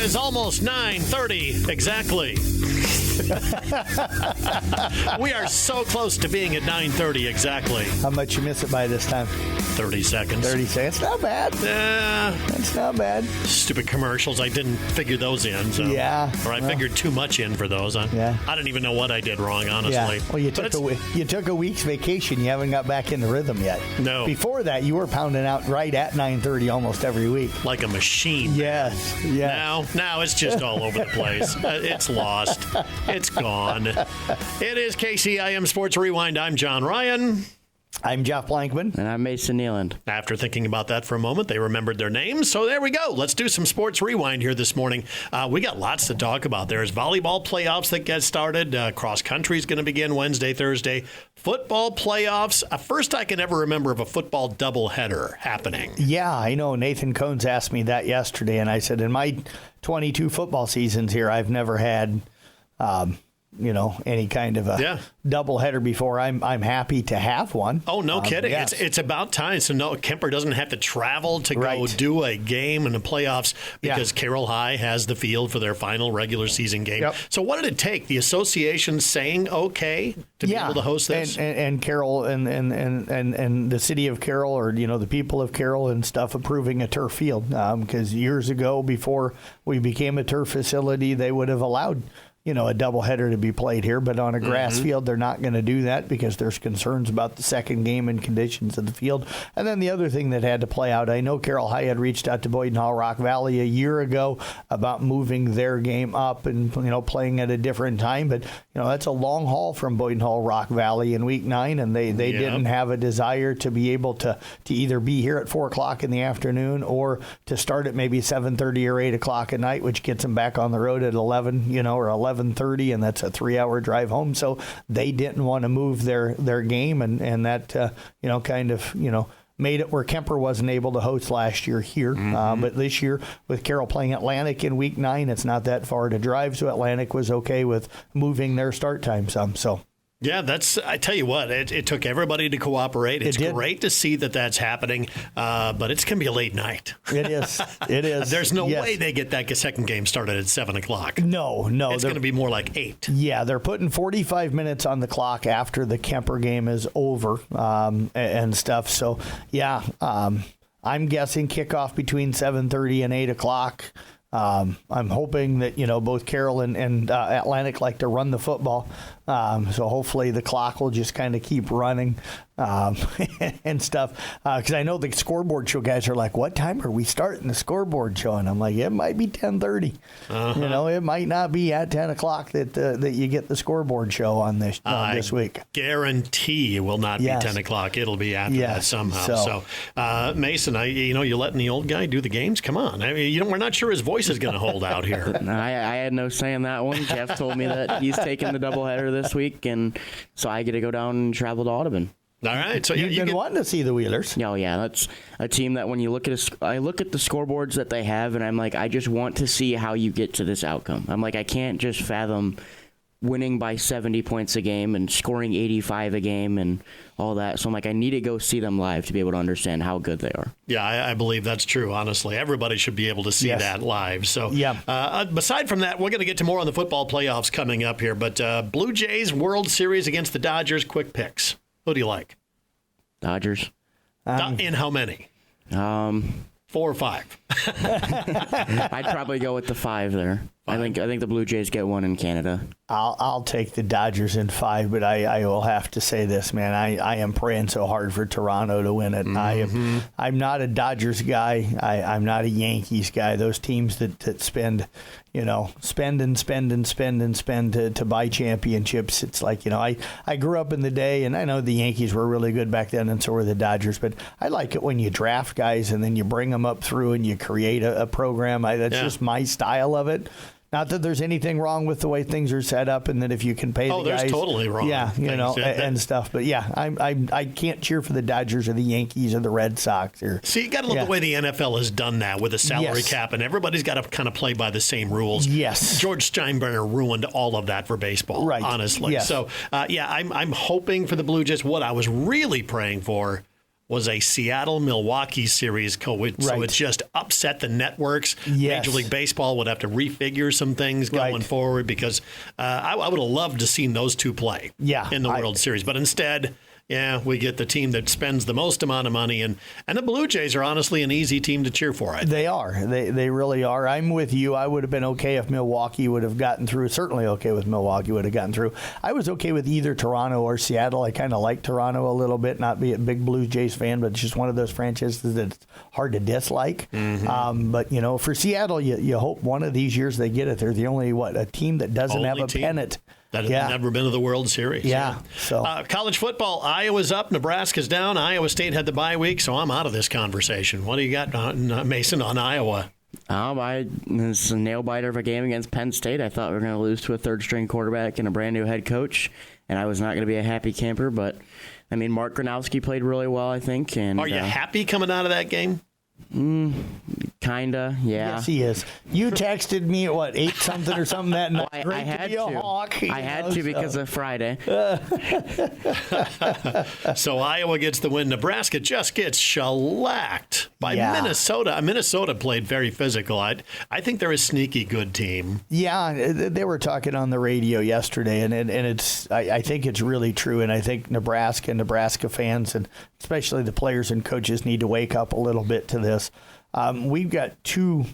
is almost 9:30 exactly. We are so close to being at 9:30 exactly. How much you miss it by this time? 30 seconds. 30 seconds. Not bad. That's not bad. Stupid commercials. I didn't figure those in. So. Yeah. Or I figured too much in for those. I didn't even know what I did wrong, honestly. Yeah. Well, you took a week's vacation. You haven't got back in the rhythm yet. No. Before that, you were pounding out right at 9:30 almost every week. Like a machine. Yes. Now it's just all over the place. It's lost. It's gone. It is KCIM Sports Rewind. I'm John Ryan. I'm Jeff Blankman. And I'm Mason Nealand. After thinking about that for a moment, they remembered their names. So there we go. Let's do some sports rewind here this morning. We got lots to talk about. There's volleyball playoffs that get started. Cross country is going to begin Wednesday, Thursday. Football playoffs. First I can ever remember of a football doubleheader happening. Yeah, I know. Nathan Cones asked me that yesterday, and I said, in my 22 football seasons here, I've never had any kind of a doubleheader before. I'm happy to have one. Oh, no kidding. Yes. It's about time. So Kemper doesn't have to travel to go do a game in the playoffs because Carroll High has the field for their final regular season game. Yep. So what did it take? The association saying okay to be able to host this? And Carroll and the city of Carroll, or the people of Carroll and stuff, approving a turf field, because years ago, before we became a turf facility, they would have allowed a doubleheader to be played here, but on a grass field, they're not going to do that because there's concerns about the second game and conditions of the field. And then the other thing that had to play out, I know Carroll High had reached out to Boyden Hall Rock Valley a year ago about moving their game up and, playing at a different time, but, that's a long haul from Boyden Hall Rock Valley in week 9, and they didn't have a desire to be able to either be here at 4 o'clock in the afternoon or to start at maybe 7:30 or 8 o'clock at night, which gets them back on the road at 11, or 11:30, and that's a 3-hour drive home. So they didn't want to move their game, and that made it where Kemper wasn't able to host last year here. But this year, with Carroll playing Atlantic in week 9, it's not that far to drive, so Atlantic was okay with moving their start time some. So. Yeah, I tell you what, it took everybody to cooperate. It's great to see that that's happening, but it's going to be a late night. It is. It is. There's no way they get that second game started at 7 o'clock. No. It's going to be more like 8. Yeah, they're putting 45 minutes on the clock after the Kemper game is over and stuff. So, I'm guessing kickoff between 7:30 and 8 o'clock. I'm hoping that, both Carroll and Atlantic like to run the football. So hopefully the clock will just kind of keep running and stuff. Because I know the scoreboard show guys are like, what time are we starting the scoreboard show? And I'm like, it might be 10:30. It might not be at 10 o'clock that you get the scoreboard show on this week. Guarantee it will not be 10 o'clock. It'll be after that somehow. So Mason, you're letting the old guy do the games? Come on. I mean, we're not sure his voice is going to hold out here. I had no say in that one. Jeff told me that he's taking the doubleheader this week, and so I get to go down and travel to Audubon. All right, so you've been wanting to see the Wheelers. Oh yeah, that's a team that when you look at I look at the scoreboards that they have, and I'm like, I just want to see how you get to this outcome. I'm like, I can't just fathom winning by 70 points a game and scoring 85 a game and all that. So I'm like, I need to go see them live to be able to understand how good they are. Yeah, I believe that's true, honestly. Everybody should be able to see that live. So, aside from that, we're going to get to more on the football playoffs coming up here. But Blue Jays World Series against the Dodgers, quick picks. Who do you like? Dodgers. In how many? 4 or 5? I'd probably go with the 5 there. 5. I think the Blue Jays get one in Canada. I'll take the Dodgers in 5, but I will have to say this, man. I am praying so hard for Toronto to win it. I'm not a Dodgers guy. I'm not a Yankees guy. Those teams that spend to buy championships. It's like, I grew up in the day, and I know the Yankees were really good back then, and so were the Dodgers. But I like it when you draft guys and then you bring them up through and you create a program. That's just my style of it. Not that there's anything wrong with the way things are set up, and that if you can pay the guys, there's totally wrong. Yeah, and stuff. But I can't cheer for the Dodgers or the Yankees or the Red Sox. See, you got to look the way the NFL has done that with a salary cap, and everybody's got to kind of play by the same rules. Yes, George Steinbrenner ruined all of that for baseball. Right. Honestly. Yes. So I'm hoping for the Blue Jays. What I was really praying for was a Seattle-Milwaukee series, so it just upset the networks. Yes. Major League Baseball would have to refigure some things going forward because I would have loved to seen those two play in the World Series. But instead, we get the team that spends the most amount of money, and the Blue Jays are honestly an easy team to cheer for. They are. They really are. I'm with you. I would have been okay if Milwaukee would have gotten through. Certainly okay with Milwaukee would have gotten through. I was okay with either Toronto or Seattle. I kind of like Toronto a little bit, not be a big Blue Jays fan, but it's just one of those franchises that's hard to dislike. But, for Seattle, you hope one of these years they get it. They're the only, a team that doesn't have a pennant. That has never been to the World Series. So college football, Iowa's up, Nebraska's down. Iowa State had the bye week, so I'm out of this conversation. What do you got, Mason, on Iowa? It's a nail-biter of a game against Penn State. I thought we were going to lose to a third-string quarterback and a brand-new head coach, and I was not going to be a happy camper. But, Mark Gronowski played really well, I think. And are you happy coming out of that game? Kinda, yeah. Yes, he is. You texted me at 8 something or something that night. I had to. Hawk, I had to because of Friday. So Iowa gets the win. Nebraska just gets shellacked by Minnesota. Minnesota played very physical. I think they're a sneaky good team. Yeah, they were talking on the radio yesterday, and it's. I think it's really true, and I think Nebraska fans, and especially the players and coaches, need to wake up a little bit to this. We've got 2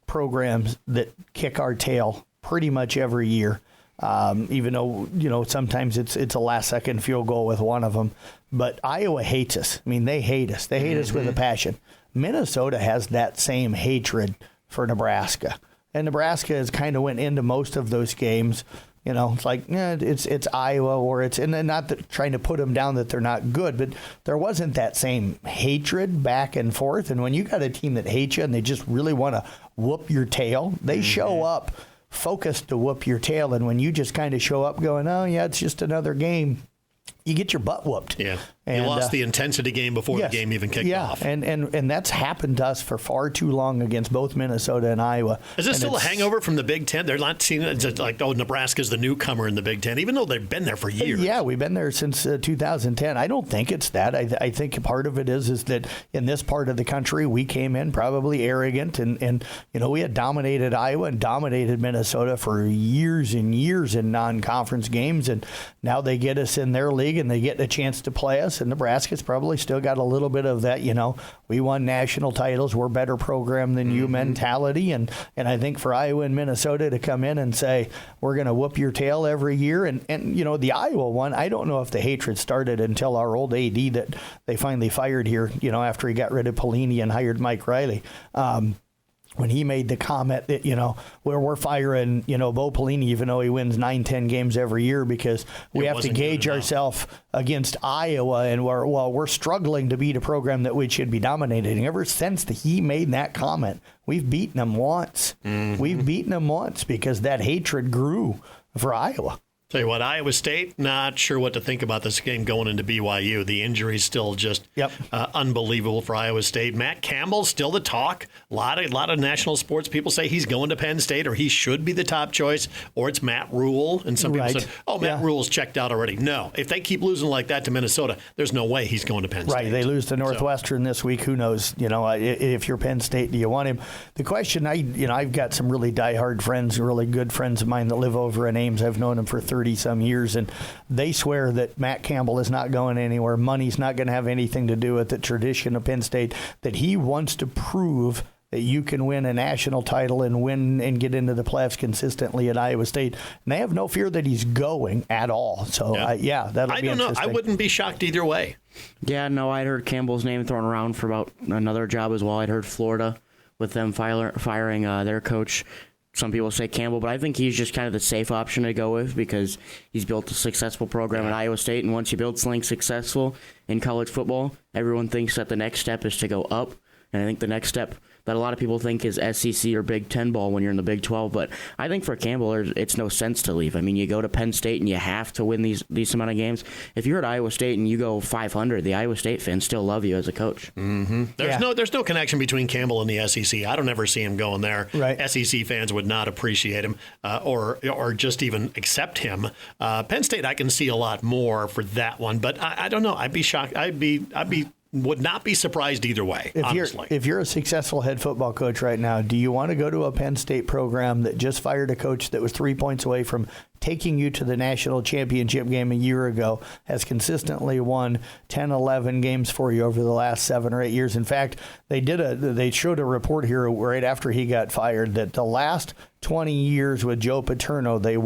programs that kick our tail pretty much every year, even though, sometimes it's a last-second field goal with one of them. But Iowa hates us. They hate us. They hate us with a passion. Minnesota has that same hatred for Nebraska. And Nebraska has kind of went into most of those games. It's like, it's Iowa, or and not that trying to put them down that they're not good, but there wasn't that same hatred back and forth. And when you got a team that hates you and they just really want to whoop your tail, they show up focused to whoop your tail. And when you just kind of show up going, oh, yeah, it's just another game, you get your butt whooped. Yeah. You lost the intensity game before the game even kicked off. And that's happened to us for far too long against both Minnesota and Iowa. Is this still a hangover from the Big Ten? They're not seeing it like, Nebraska's the newcomer in the Big Ten, even though they've been there for years. Yeah, we've been there since 2010. I don't think it's that. I think part of it is that in this part of the country, we came in probably arrogant, and we had dominated Iowa and dominated Minnesota for years and years in non-conference games, and now they get us in their league and they get a chance to play us. And Nebraska's probably still got a little bit of that, we won national titles, we're a better program than you mentality. And I think for Iowa and Minnesota to come in and say, we're going to whoop your tail every year. And the Iowa one, I don't know if the hatred started until our old AD that they finally fired here, after he got rid of Pelini and hired Mike Riley. When he made the comment that, where we're firing, Bo Pelini, even though he wins 9-10 games every year, because we have to gauge ourselves against Iowa, and we're struggling to beat a program that we should be dominating. Ever since he made that comment, we've beaten them once. We've beaten them once because that hatred grew for Iowa. Tell you what, Iowa State, not sure what to think about this game going into BYU. The injury's still just unbelievable for Iowa State. Matt Campbell, still the talk. A lot of national sports people say he's going to Penn State, or he should be the top choice, or it's Matt Rule. And some people said, Matt Rule's checked out already. No, if they keep losing like that to Minnesota, there's no way he's going to Penn State. Right, they lose to Northwestern this week. Who knows? If you're Penn State, do you want him? The question, I've got some really diehard friends, really good friends of mine that live over in Ames. I've known them for 30-some years, and they swear that Matt Campbell is not going anywhere. Money's not going to have anything to do with the tradition of Penn State, that he wants to prove that you can win a national title and win and get into the playoffs consistently at Iowa State. And they have no fear that he's going at all. So, that'll be interesting. I don't know. I wouldn't be shocked either way. Yeah, no, I'd heard Campbell's name thrown around for about another job as well. I'd heard Florida with them firing their coach. Some people say Campbell, but I think he's just kind of the safe option to go with because he's built a successful program at Iowa State, and once you build something successful in college football, everyone thinks that the next step is to go up, and I think the next step that a lot of people think is SEC or Big Ten ball when you're in the Big 12, but I think for Campbell, it's no sense to leave. I mean, you go to Penn State and you have to win these amount of games. If you're at Iowa State and you go 500, the Iowa State fans still love you as a coach. There's no connection between Campbell and the SEC. I don't ever see him going there. Right. SEC fans would not appreciate him or just even accept him. Penn State, I can see a lot more for that one, but I don't know. I'd be shocked. I'd be would not be surprised either way, honestly. If you're a successful head football coach right now, do you want to go to a Penn State program that just fired a coach that was 3 points away from taking you to the national championship game a year ago, has consistently won 10, 11 games for you over the last 7 or 8 years? In fact, they showed a report here right after he got fired that the last 20 years with Joe Paterno, they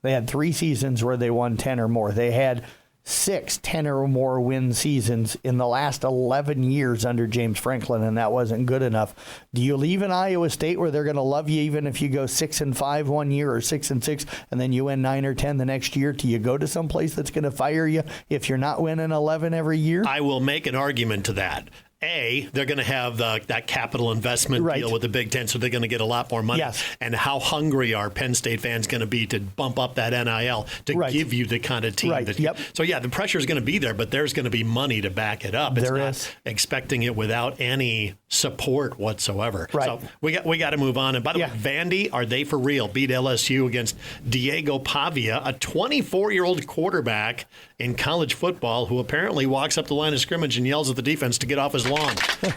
had 3 seasons where they won 10 or more. They had 6 10 or more win seasons in the last 11 years under James Franklin, and that wasn't good enough. Do you leave in Iowa State where they're going to love you even if you go 6-5 one year or 6-6 and then you win 9 or 10 the next year? Do you go to some place that's going to fire you if you're not winning 11 every year? I will make an argument to that. They're going to have that capital investment deal with the Big Ten, so they're going to get a lot more money. Yes. And how hungry are Penn State fans going to be to bump up that NIL to give you the kind of team that? Yep. So yeah, the pressure is going to be there, but there's going to be money to back it up. It's not expecting it without any support whatsoever. Right. So we got to move on. And by the way, Vandy, are they for real? Beat LSU against Diego Pavia, a 24-year-old quarterback in college football who apparently walks up the line of scrimmage and yells at the defense to get off his lawn.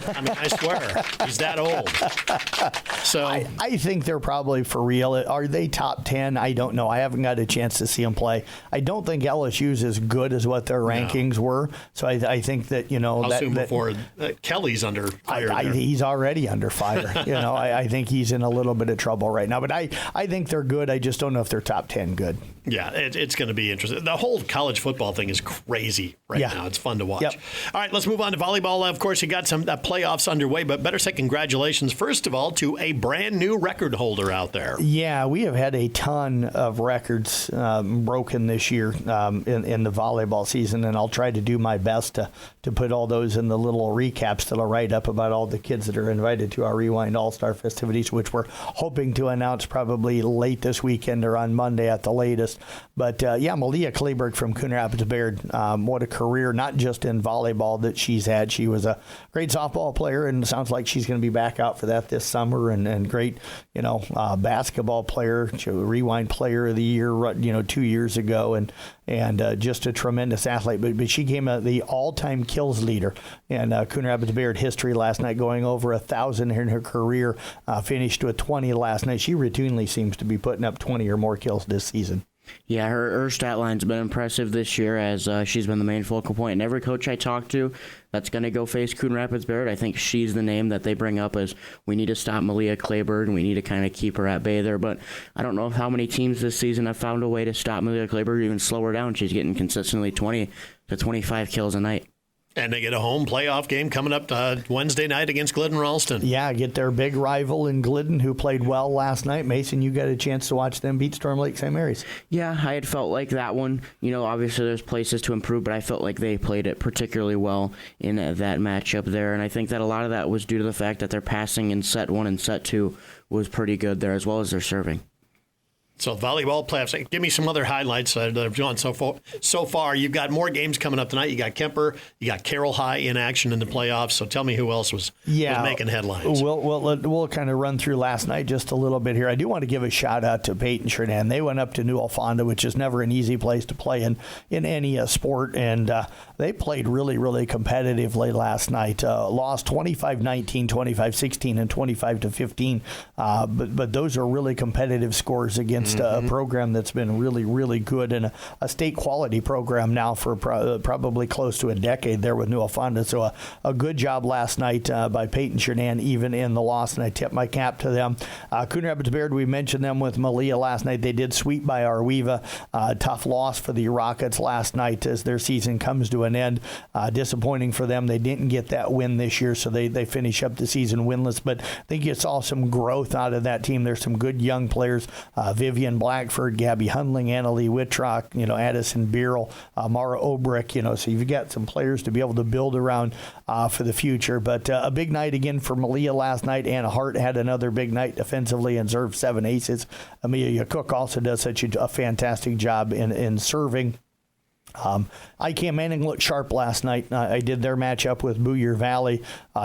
I mean, I swear, he's that old. So I think they're probably for real. Are they top 10? I don't know. I haven't got a chance to see them play. I don't think LSU's as good as what their rankings were. So I think that, I'll assume before Kelly's under fire. He's already under fire. I think he's in a little bit of trouble right now. But I think they're good. I just don't know if they're top 10 good. Yeah, it's going to be interesting. The whole college football thing is crazy now. It's fun to watch. Yep. All right, let's move on to volleyball. Of course, you got some playoffs underway, but better say congratulations, first of all, to a brand new record holder out there. Yeah, we have had a ton of records broken this year in the volleyball season, and I'll try to do my best to put all those in the little recaps that I'll write up about all the kids that are invited to our Rewind All-Star festivities, which we're hoping to announce probably late this weekend or on Monday at the latest. But Malia Kleberg from Coon Rapids Bayard, what a career, not just in volleyball that she's had. She was a great softball player, and it sounds like she's going to be back out for that this summer, and great, basketball player, Rewind Player of the Year, 2 years ago, and just a tremendous athlete. But she came the all-time kills leader in Coon Rapids Bayard history last night, going over 1,000 in her career, finished with 20 last night. She routinely seems to be putting up 20 or more kills this season. Yeah, her stat line's been impressive this year as she's been the main focal point. And every coach I talk to that's going to go face Coon Rapids Bayard, I think she's the name that they bring up as we need to stop Malia Kleberg and we need to kind of keep her at bay there. But I don't know how many teams this season have found a way to stop Malia Kleberg or even slow her down. She's getting consistently 20 to 25 kills a night. And they get a home playoff game coming up Wednesday night against Glidden Ralston. Yeah, get their big rival in Glidden, who played well last night. Mason, you got a chance to watch them beat Storm Lake St. Mary's. Yeah, I had felt like that one. Obviously there's places to improve, but I felt like they played it particularly well in that matchup there. And I think that a lot of that was due to the fact that their passing in set 1 and set 2 was pretty good there, as well as their serving. So volleyball playoffs. Give me some other highlights that have gone so far. You've got more games coming up tonight. You got Kemper. You got Carroll High in action in the playoffs. So tell me who else was making headlines. We'll kind of run through last night just a little bit here. I do want to give a shout out to Peyton Sheridan. They went up to New Alfonda, which is never an easy place to play in any sport, and they played really, really competitively last night. Lost 25-19, 25-16, and 25-15. But those are really competitive scores against a program that's been really, really good and a state quality program now for probably close to a decade there with New Alfonda. So a good job last night by Peyton Sheridan, even in the loss, and I tip my cap to them. Coon Rapids Bayard, we mentioned them with Malia last night. They did sweep by Arweva. Tough loss for the Rockets last night as their season comes to an end. Disappointing for them. They didn't get that win this year, so they finish up the season winless. But I think you saw some growth out of that team. There's some good young players. Vivian Blackford, Gabby Hundling, Annalie Whitrock, Addison Beerle, Mara Obrick, so you've got some players to be able to build around for the future. But a big night again for Malia last night. Anna Hart had another big night defensively and served 7 aces. Amelia Cook also does such a fantastic job in serving. ICAM Manning looked sharp last night. I did their matchup with Booyer Valley.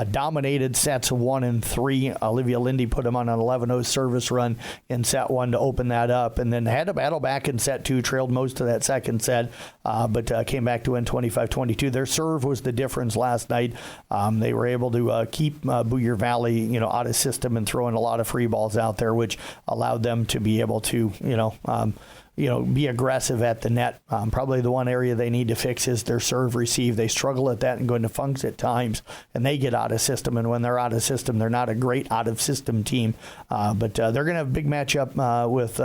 Dominated sets 1 and 3. Olivia Lindy put them on an 11-0 service run in set 1 to open that up, and then had a battle back in set 2. Trailed most of that second set. but came back to win 25-22. Their serve was the difference last night. They were able to keep Boyer Valley, out of system and throwing a lot of free balls out there, which allowed them to be able to, be aggressive at the net. Probably the one area they need to fix is their serve receive. They struggle at that and go into funks at times, and they get out of system. And when they're out of system, they're not a great out of system team. But they're going to have a big matchup with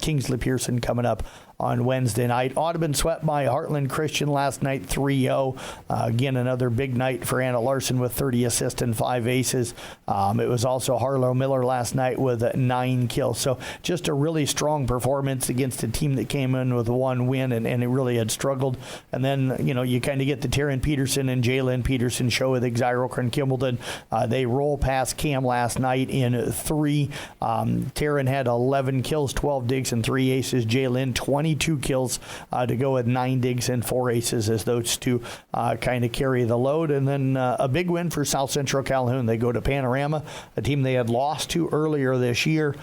Kingsley Pearson coming up on Wednesday night. Audubon swept by Heartland Christian last night 3-0. Again, another big night for Anna Larson with 30 assists and 5 aces. It was also Harlow Miller last night with 9 kills. So just a really strong performance against a team that came in with 1 win and it really had struggled. And then, you kind of get the Taryn Peterson and Jalen Peterson show with Xyro Kimbleton. They roll past Cam last night in 3. Taryn had 11 kills, 12 digs, and 3 aces. Jalen, 22 kills to go with 9 digs and 4 aces as those two kind of carry the load. And then a big win for South Central Calhoun. They go to Panorama, a team they had lost to earlier this year.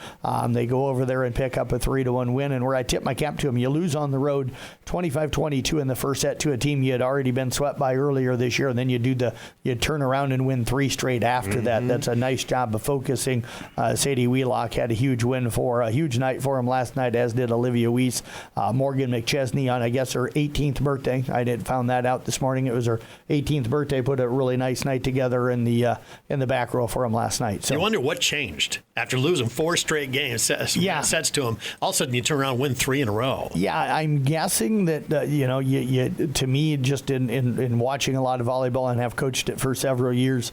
They go over there and pick up a 3-1 win. And where I tip my cap to them, you lose on the road 25-22 in the first set to a team you had already been swept by earlier this year. And then you turn around and win 3 straight after that. That's a nice job of focusing. Sadie Wheelock had a huge night for him last night, as did Olivia Weiss. Morgan McChesney on, I guess, her 18th birthday. I found that out this morning. It was her 18th birthday. Put a really nice night together in the back row for him last night. So you wonder what changed after losing 4 straight games, sets to him. All of a sudden, you turn around and win 3 in a row. Yeah, I'm guessing that you to me, just in watching a lot of volleyball and have coached it for several years,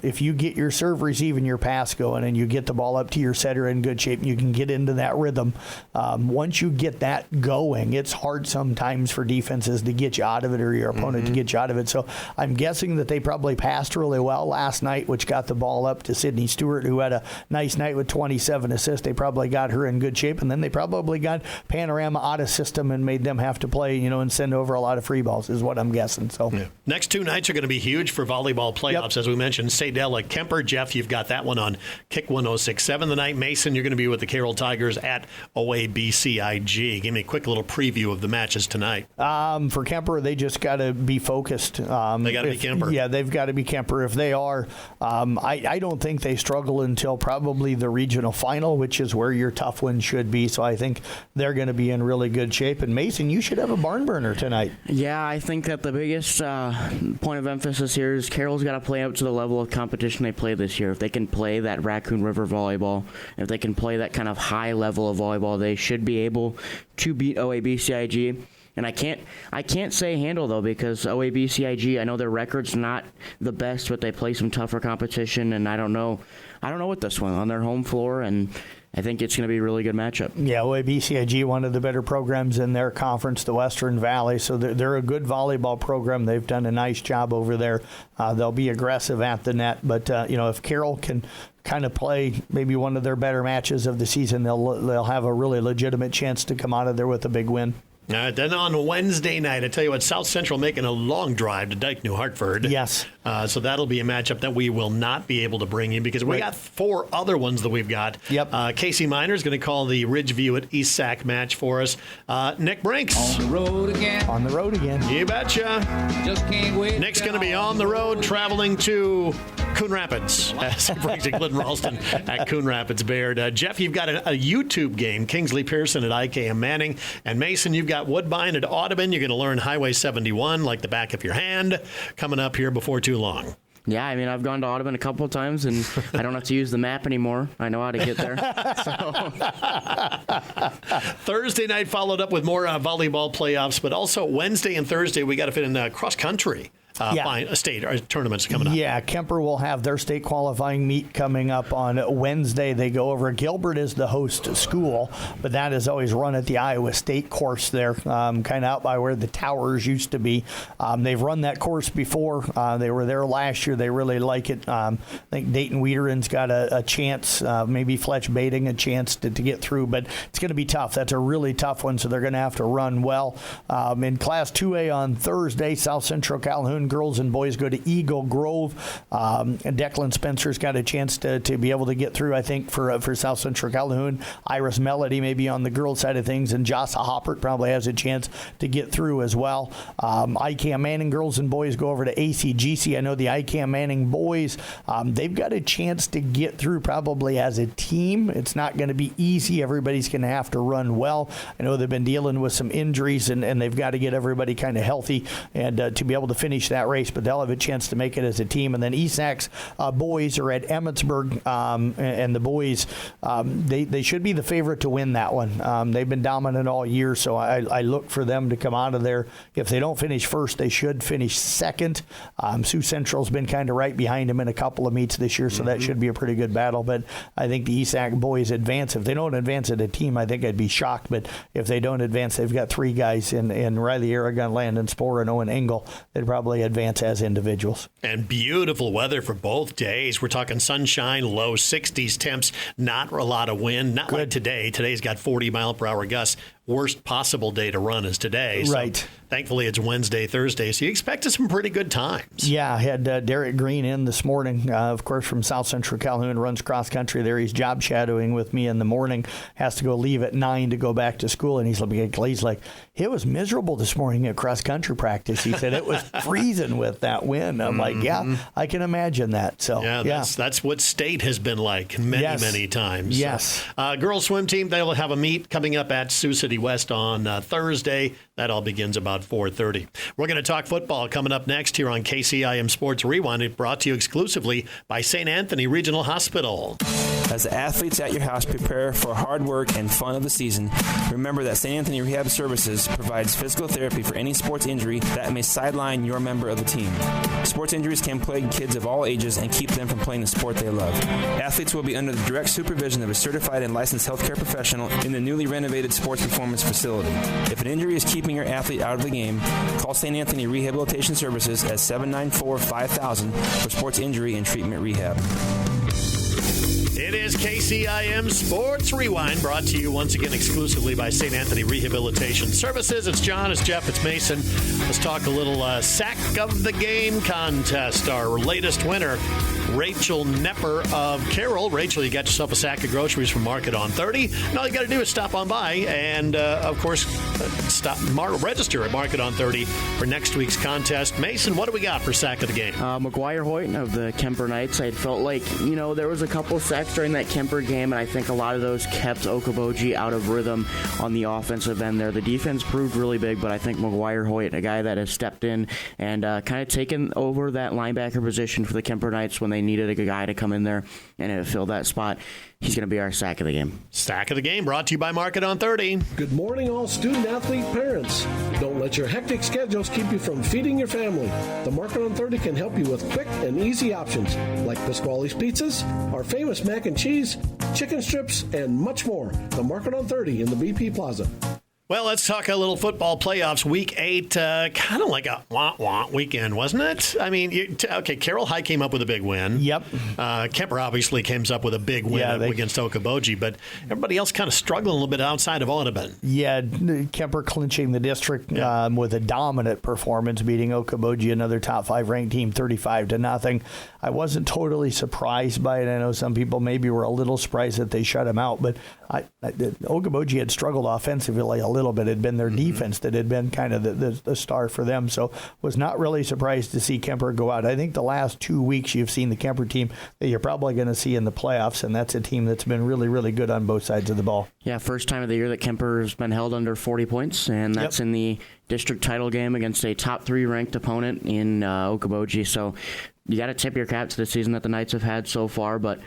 if you get your serve, receive, and your pass going, and you get the ball up to your setter in good shape, and you can get into that rhythm. Once you get that going, it's hard sometimes for defenses to get you out of it, or your opponent to get you out of it. So I'm guessing that they probably passed really well last night, which got the ball up to Sydney Stewart, who had a nice night with 27 assists. They probably got her in good shape, and then they probably got Panorama out of system and made them have to play, and send over a lot of free balls, is what I'm guessing. So next 2 nights are going to be huge for volleyball playoffs, as we mentioned. Sadell at Kemper. Jeff, you've got that one on Kick 106.7 tonight. Mason, you're going to be with the Carroll Tigers at OABCIG. Give me a quick little preview of the matches tonight. For Kemper, they just got to be focused. They got to be Kemper. Yeah, they've got to be Kemper. If they are, I don't think they struggle until probably the regional final, which is where your tough one should be. So I think they're going to be in really good shape. And Mason, you should have a barn burner tonight. Yeah, I think that the biggest point of emphasis here is Carroll's got to play up to the level of competition they play this year. If they can play that Raccoon River volleyball, if they can play that kind of high level of volleyball, they should be able to beat OABCIG. And I can't say handle, though, because OABCIG, I know their record's not the best, but they play some tougher competition, and I don't know with this one on their home floor, and I think it's going to be a really good matchup. Yeah, OABCIG, one of the better programs in their conference, the Western Valley, so they're a good volleyball program. They've done a nice job over there. They'll be aggressive at the net, but if Carroll can kind of play maybe one of their better matches of the season, they'll have a really legitimate chance to come out of there with a big win. Then on Wednesday night, I tell you what, South Central making a long drive to Dyke, New Hartford. Yes. So that'll be a matchup that we will not be able to bring you because we got 4 other ones that we've got. Yep. Casey Minor is going to call the Ridgeview at East Sac match for us. Nick Brinks. On the road again. On the road again. You betcha. Just can't wait. Nick's going to be on the road traveling to Coon Rapids as he brings Glidden Ralston at Coon Rapids Baird. Jeff, you've got a YouTube game, Kingsley Pearson at IKM Manning. And Mason, you've got Woodbine at Audubon. You're going to learn Highway 71 like the back of your hand coming up here before too long. Yeah, I mean, I've gone to Audubon a couple of times, and I don't have to use the map anymore. I know how to get there. Thursday night followed up with more volleyball playoffs, but also Wednesday and Thursday we got to fit in cross country. State tournaments coming up. Yeah, Kemper will have their state qualifying meet coming up on Wednesday. They go over. Gilbert is the host school, but that is always run at the Iowa State course there, kind of out by where the towers used to be. They've run that course before. They were there last year. They really like it. I think Dayton Wiederen's got a chance, maybe Fletch Baiting a chance to get through, but it's going to be tough. That's a really tough one, so they're going to have to run well. In Class 2A on Thursday, South Central Calhoun Calhoun girls and boys go to Eagle Grove. And Declan Spencer's got a chance to be able to get through, I think, for South Central Calhoun. Iris Melody maybe on the girls' side of things, and Jossa Hoppert probably has a chance to get through as well. ICAM Manning girls and boys go over to ACGC. I know the ICAM Manning boys, they've got a chance to get through probably as a team. It's not going to be easy. Everybody's going to have to run well. I know they've been dealing with some injuries, and they've got to get everybody kind of healthy and to be able to finish that race, but they'll have a chance to make it as a team. And then ESAC's boys are at Emmetsburg, and the boys, they should be the favorite to win that one. They've been dominant all year, so I look for them to come out of there. If they don't finish first, they should finish second. Sioux Central's been kind of right behind them in a couple of meets this year, so that should be a pretty good battle. But I think the ESAC boys advance. If they don't advance as a team, I think I'd be shocked. But if they don't advance, they've got three guys in Riley Aragon, Landon Sporer, and Owen Engel. They'd probably advance as individuals. And beautiful weather for both days. We're talking sunshine, low 60s temps, not a lot of wind. Not like today. Today's got 40-mile-per-hour gusts. Worst possible day to run is today. Right. So thankfully, it's Wednesday, Thursday, so you expect some pretty good times. Yeah, I had Derek Green in this morning, of course, from South Central Calhoun, runs cross-country there. He's job shadowing with me in the morning, has to go leave at 9 to go back to school, and he's like, it was miserable this morning at cross-country practice. He said it was freezing with that wind. I'm like, yeah, I can imagine that. So that's what state has been like many times. Yes. So, girls swim team, they'll have a meet coming up at Sioux City West on Thursday. That all begins about 4:30. We're going to talk football coming up next here on KCIM Sports Rewind. It brought to you exclusively by St. Anthony Regional Hospital. As the athletes at your house prepare for hard work and fun of the season, remember that St. Anthony Rehab Services provides physical therapy for any sports injury that may sideline your member of the team. Sports injuries can plague kids of all ages and keep them from playing the sport they love. Athletes will be under the direct supervision of a certified and licensed healthcare professional in the newly renovated sports performance facility. If an injury is keeping your athlete out of the game, call St. Anthony Rehabilitation Services at 794-5000 for sports injury and treatment rehab. It is KCIM Sports Rewind, brought to you once again exclusively by St. Anthony Rehabilitation Services. It's John, it's Jeff, it's Mason. Let's talk a little Sack of the Game contest. Our latest winner, Rachel Nepper of Carroll. Rachel, you got yourself a sack of groceries from Market on 30. And all you got to do is stop on by and, of course, register at Market on 30 for next week's contest. Mason, what do we got for Sack of the Game? McGuire Hoyt of the Kemper Knights. I felt like, there was a couple sacks during that Kemper game, and I think a lot of those kept Okoboji out of rhythm on the offensive end there. The defense proved really big, but I think McGuire Hoyt, a guy that has stepped in and kind of taken over that linebacker position for the Kemper Knights when they needed a guy to come in there and fill that spot. He's going to be our sack of the game. Sack of the Game brought to you by Market on 30. Good morning, all student-athlete parents. Don't let your hectic schedules keep you from feeding your family. The Market on 30 can help you with quick and easy options like Pasquale's Pizzas, our famous mac and cheese, chicken strips, and much more. The Market on 30 in the BP Plaza. Well, let's talk a little football playoffs. Week 8, kind of like a wah-wah weekend, wasn't it? I mean, Carroll High came up with a big win. Yep. Kemper obviously came up with a big win against Okoboji, but everybody else kind of struggling a little bit outside of Audubon. Yeah, Kemper clinching the district with a dominant performance, beating Okoboji, another top 5 ranked team, 35-0. I wasn't totally surprised by it. I know some people maybe were a little surprised that they shut him out, but Okoboji had struggled offensively a little bit. It had been their defense that had been kind of the star for them, so was not really surprised to see Kemper go out. I think the last 2 weeks you've seen the Kemper team that you're probably going to see in the playoffs, and that's a team that's been really, really good on both sides of the ball. Yeah, first time of the year that Kemper's been held under 40 points, and that's in the district title game against a top 3 ranked opponent in Okoboji. So you got to tip your cap to the season that the Knights have had so far, but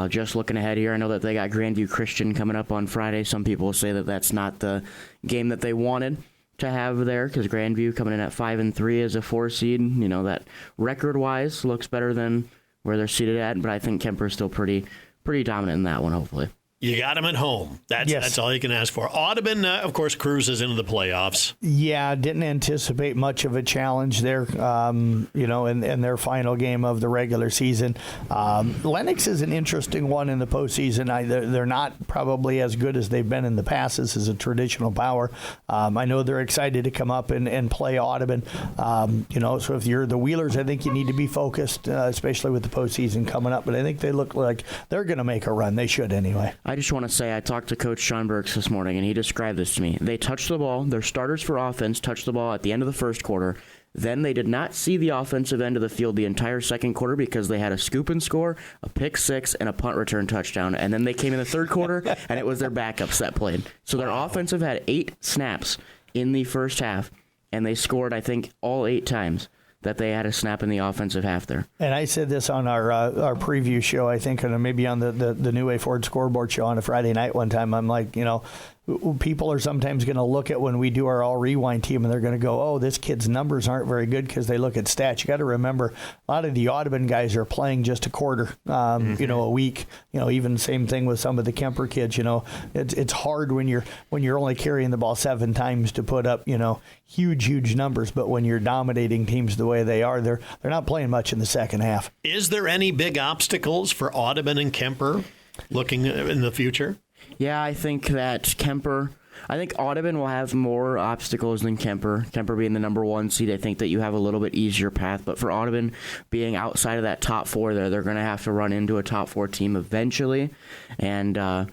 just looking ahead here, I know that they got Grandview Christian coming up on Friday. Some people will say that that's not the game that they wanted to have there because Grandview coming in at 5-3 as a 4 seed, that record-wise looks better than where they're seated at, but I think Kemper's still pretty dominant in that one, hopefully. You got them at home. That's all you can ask for. Audubon, of course, cruises into the playoffs. Yeah, didn't anticipate much of a challenge there, in their final game of the regular season. Lennox is an interesting one in the postseason. They're not probably as good as they've been in the past. This is a traditional power. I know they're excited to come up and play Audubon. So if you're the Wheelers, I think you need to be focused, especially with the postseason coming up. But I think they look like they're going to make a run. They should anyway. I just want to say I talked to Coach Sean Burks this morning, and he described this to me. They touched the ball. Their starters for offense touched the ball at the end of the first quarter. Then they did not see the offensive end of the field the entire second quarter because they had a scoop and score, a pick six, and a punt return touchdown. And then they came in the third quarter, and it was their backups that played. So their offensive had 8 snaps in the first half, and they scored, I think, all 8 times that they had a snap in the offensive half there. And I said this on our preview show, I think, and maybe on the New Way Forward scoreboard show on a Friday night one time. I'm like, people are sometimes going to look at when we do our all rewind team and they're going to go, oh, this kid's numbers aren't very good because they look at stats. You got to remember a lot of the Audubon guys are playing just a quarter, a week. Even same thing with some of the Kemper kids. It's hard when you're only carrying the ball 7 times to put up huge numbers. But when you're dominating teams the way they are, they're not playing much in the second half. Is there any big obstacles for Audubon and Kemper looking in the future? Yeah, I think that Audubon will have more obstacles than Kemper. Kemper being the number 1 seed, I think that you have a little bit easier path. But for Audubon being outside of that top 4 there, they're going to have to run into a top 4 team eventually. And I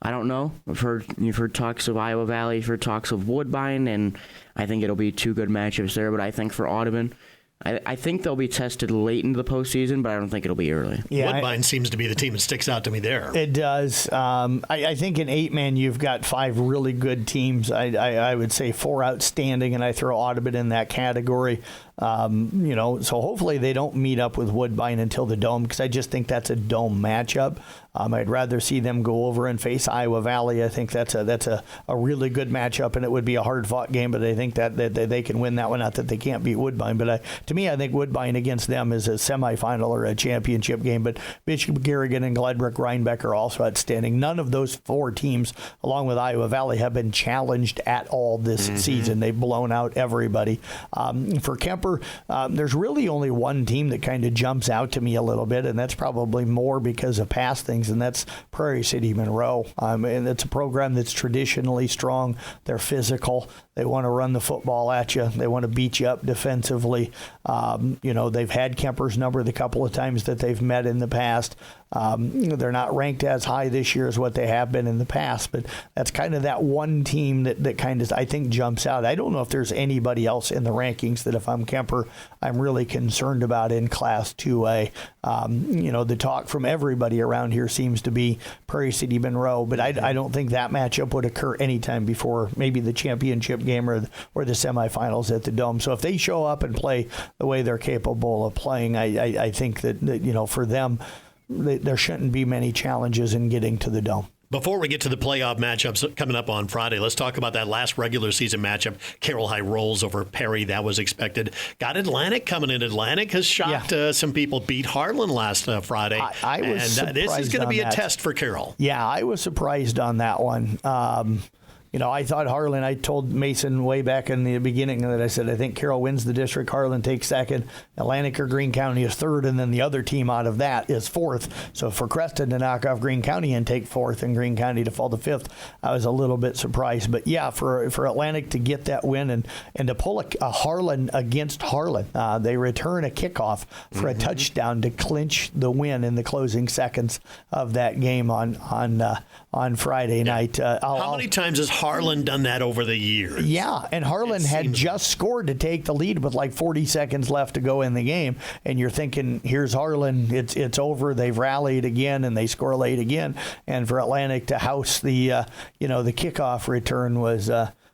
don't know. You've heard talks of Iowa Valley, you've heard talks of Woodbine, and I think it'll be 2 good matchups there. But I think for Audubon, I think they'll be tested late into the postseason, but I don't think it'll be early. Yeah, Woodbine seems to be the team that sticks out to me there. It does. I think in 8-man you've got 5 really good teams. I would say 4 outstanding, and I throw Audubon in that category. So hopefully they don't meet up with Woodbine until the Dome, because I just think that's a Dome matchup. I'd rather see them go over and face Iowa Valley. I think that's a really good matchup, and it would be a hard-fought game, but I think that they can win that one. Not that they can't beat Woodbine, but to me, I think Woodbine against them is a semifinal or a championship game. But Bishop Garrigan and Gladbrook Rhinebeck are also outstanding. None of those 4 teams, along with Iowa Valley, have been challenged at all this season. They've blown out everybody. For Kemper, there's really only one team that kind of jumps out to me a little bit, and that's probably more because of past things, and that's Prairie City Monroe. And it's a program that's traditionally strong. They're physical. They want to run the football at you. They want to beat you up defensively. They've had Kemper's number the couple of times that they've met in the past. They're not ranked as high this year as what they have been in the past, but that's kind of that one team that kind of, I think, jumps out. I don't know if there's anybody else in the rankings that if I'm Kemper, I'm really concerned about in Class 2A. The talk from everybody around here seems to be Prairie City Monroe, but I don't think that matchup would occur anytime before maybe the championship game or the semifinals at the Dome. So if they show up and play the way they're capable of playing, I think that for them, there shouldn't be many challenges in getting to the Dome. Before we get to the playoff matchups coming up on Friday, let's talk about that last regular season matchup. Carroll High rolls over Perry. That was expected. Got Atlantic coming in. Atlantic has shocked some people. Beat Harlan last Friday. I was surprised this is going to be a that. test for Carroll. Yeah, I was surprised on that one. I thought Harlan, I told Mason way back in the beginning that I said, I think Carroll wins the district, Harlan takes second, Atlantic or Greene County is third, and then the other team out of that is fourth. So for Creston to knock off Greene County and take fourth and Greene County to fall to fifth, I was a little bit surprised. But yeah, for Atlantic to get that win and to pull a Harlan against Harlan, they return a kickoff for a touchdown to clinch the win in the closing seconds of that game on Friday night. How many times has Harlan done that over the years? Yeah, and Harlan had just scored to take the lead with like 40 seconds left to go in the game, and you're thinking, here's Harlan, it's over, they've rallied again, and they score late again, and for Atlantic to house the kickoff return was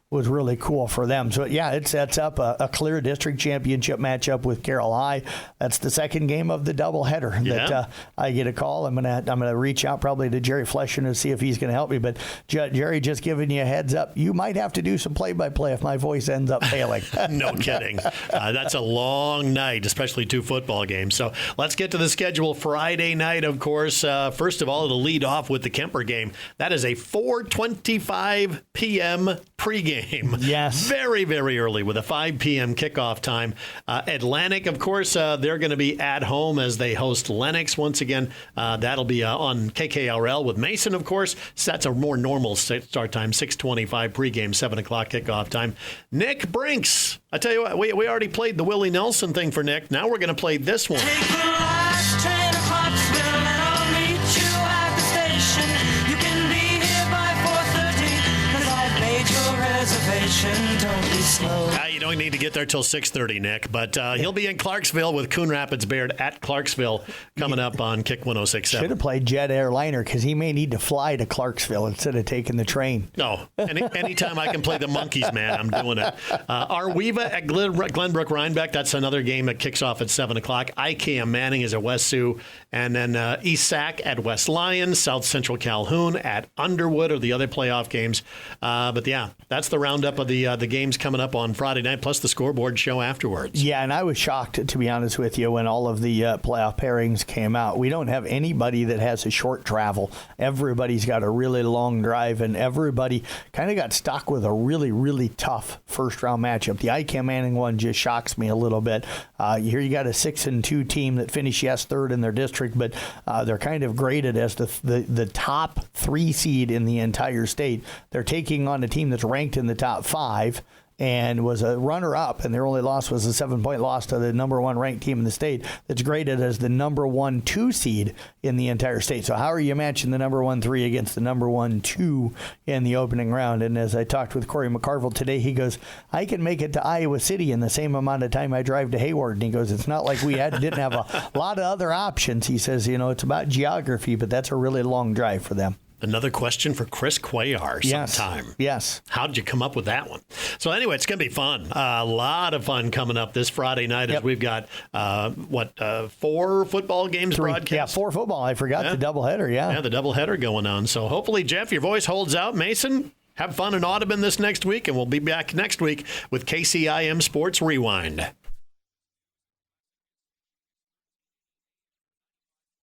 was really cool for them. So, yeah, it sets up a clear district championship matchup with Carroll High. That's the second game of the doubleheader that I get a call. I'm gonna reach out probably to Jerry Flesher to see if he's going to help me. But, Jerry, just giving you a heads up, you might have to do some play-by-play if my voice ends up failing. No kidding. That's a long night, especially 2 football games. So let's get to the schedule. Friday night, of course. First of all, it'll lead off with the Kemper game. That is a 4:25 p.m. pregame. Yes. Very, very early with a 5 p.m. kickoff time. Atlantic, of course, they're going to be at home as they host Lennox once again. That'll be on KKRL with Mason, of course. So that's a more normal start time, 6:25 pregame, 7 o'clock kickoff time. Nick Brinks. I tell you what, we already played the Willie Nelson thing for Nick. Now we're going to play this one. Take the last train to Clarksville and I'll meet you at the station. You can be here by 4:30 'cause I've made your reservation. Don't be slow. You don't need to get there till 6:30, Nick, but he'll be in Clarksville with Coon Rapids Baird at Clarksville coming up on Kick 106.7. Should have played jet airliner because he may need to fly to Clarksville instead of taking the train. No, anytime I can play the Monkeys, man, I'm doing it. Arweva at Glenbrook Rhinebeck, that's another game that kicks off at 7 o'clock. IKM Manning is at West Sioux, and then East Sac at West Lyons, South Central Calhoun at Underwood are the other playoff games. But yeah, that's the roundup of the games coming up on Friday night, plus the scoreboard show afterwards. Yeah, and I was shocked, to be honest with you, when all of the playoff pairings came out. We don't have anybody that has a short travel. Everybody's got a really long drive, and everybody kind of got stuck with a really, really tough first-round matchup. The ICAM Manning one just shocks me a little bit. Here you got a 6-2 team that finished, third in their district, but they're kind of graded as the top 3 seed in the entire state. They're taking on a team that's ranked in the top 5 and was a runner-up, and their only loss was a 7-point loss to the number 1 ranked team in the state that's graded as the number 1-2 seed in the entire state. So how are you matching the number 1-3 against the number 1-2 in the opening round? And as I talked with Corey McCarville today, he goes, I can make it to Iowa City in the same amount of time I drive to Hayward. And he goes, it's not like we didn't have a lot of other options. He says, it's about geography, but that's a really long drive for them. Another question for Chris Cuellar sometime. Yes. How did you come up with that one? So anyway, it's going to be fun. A lot of fun coming up this Friday night as we've got, 4 football games broadcast? Yeah, 4 football. I forgot the doubleheader, Yeah, the doubleheader going on. So hopefully, Jeff, your voice holds out. Mason, have fun in Audubon this next week, and we'll be back next week with KCIM Sports Rewind.